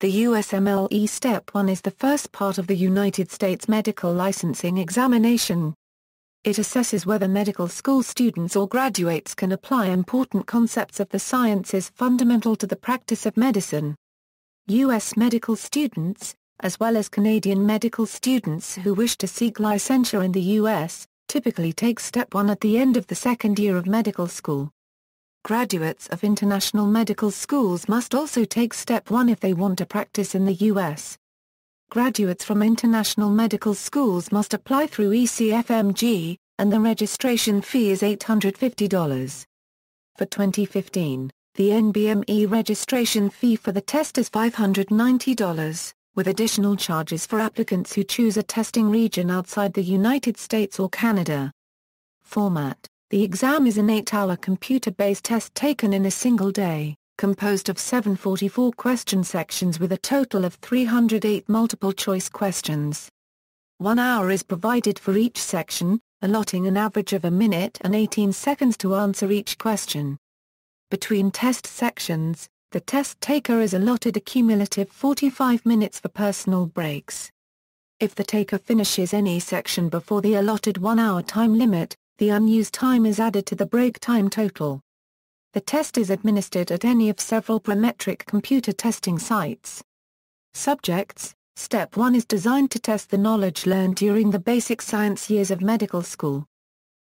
The USMLE Step 1 is the first part of the United States medical licensing examination. It assesses whether medical school students or graduates can apply important concepts of the sciences fundamental to the practice of medicine. U.S. medical students, as well as Canadian medical students who wish to seek licensure in the U.S., typically take Step 1 at the end of the second year of medical school. Graduates of international medical schools must also take Step 1 if they want to practice in the U.S. Graduates from international medical schools must apply through ECFMG, and the registration fee is $850. For 2015, the NBME registration fee for the test is $590, with additional charges for applicants who choose a testing region outside the United States or Canada. Format: the exam is an 8-hour computer-based test taken in a single day, composed of 744 question sections with a total of 308 multiple-choice questions. 1 hour is provided for each section, allotting an average of 1 minute and 18 seconds to answer each question. Between test sections, the test taker is allotted a cumulative 45 minutes for personal breaks. If the taker finishes any section before the allotted 1-hour time limit, the unused time is added to the break time total. The test is administered at any of several parametric computer testing sites. Subjects: Step 1 is designed to test the knowledge learned during the basic science years of medical school.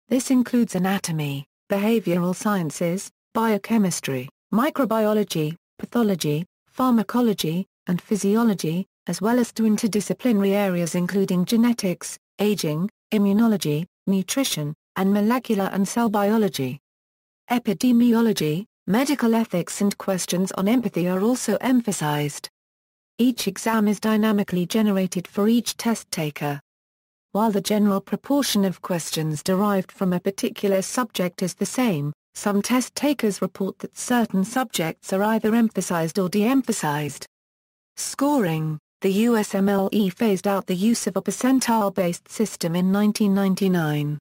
This includes anatomy, behavioral sciences, biochemistry, microbiology, pathology, pharmacology, and physiology, as well as to interdisciplinary areas including genetics, aging, immunology, nutrition, and molecular and cell biology. Epidemiology, medical ethics and questions on empathy are also emphasized. Each exam is dynamically generated for each test taker. While the general proportion of questions derived from a particular subject is the same, some test takers report that certain subjects are either emphasized or de-emphasized. Scoring: the USMLE phased out the use of a percentile-based system in 1999.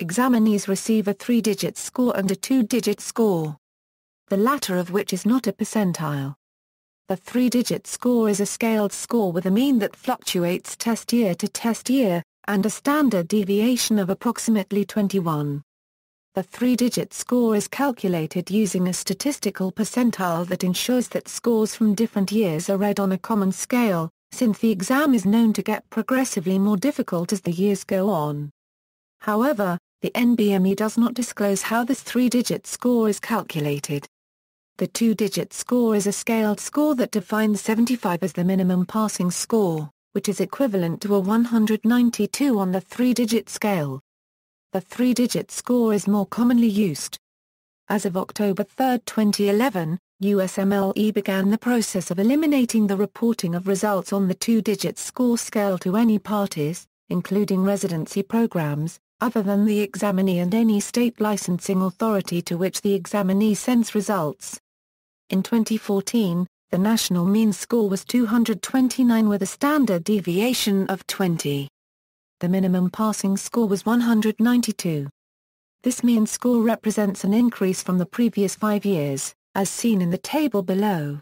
Examinees receive a 3-digit score and a 2-digit score, the latter of which is not a percentile. The 3-digit score is a scaled score with a mean that fluctuates test year to test year, and a standard deviation of approximately 21. The 3-digit score is calculated using a statistical percentile that ensures that scores from different years are read on a common scale, since the exam is known to get progressively more difficult as the years go on. However, the NBME does not disclose how this 3-digit score is calculated. The 2-digit score is a scaled score that defines 75 as the minimum passing score, which is equivalent to a 192 on the 3-digit scale. The 3-digit score is more commonly used. As of October 3, 2011, USMLE began the process of eliminating the reporting of results on the 2-digit score scale to any parties, including residency programs, other than the examinee and any state licensing authority to which the examinee sends results. In 2014, the national mean score was 229 with a standard deviation of 20. The minimum passing score was 192. This mean score represents an increase from the previous 5 years, as seen in the table below.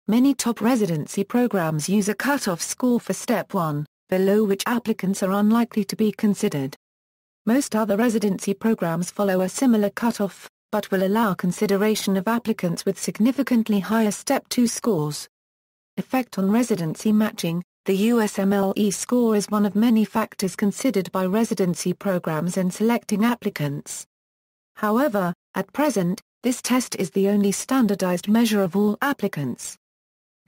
Many top residency programs use a cutoff score for Step 1, below which applicants are unlikely to be considered. Most other residency programs follow a similar cutoff, but will allow consideration of applicants with significantly higher Step 2 scores. Effect on residency matching: the USMLE score is one of many factors considered by residency programs in selecting applicants. However, at present, this test is the only standardized measure of all applicants.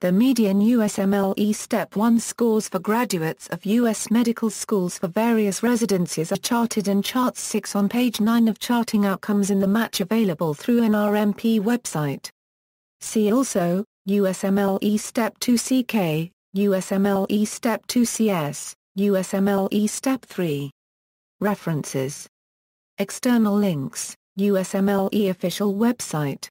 The median USMLE Step 1 scores for graduates of U.S. medical schools for various residencies are charted in Chart 6 on page 9 of Charting Outcomes in the match available through NRMP website. See also, USMLE Step 2 CK, USMLE Step 2 CS, USMLE Step 3. References. External links: USMLE official website.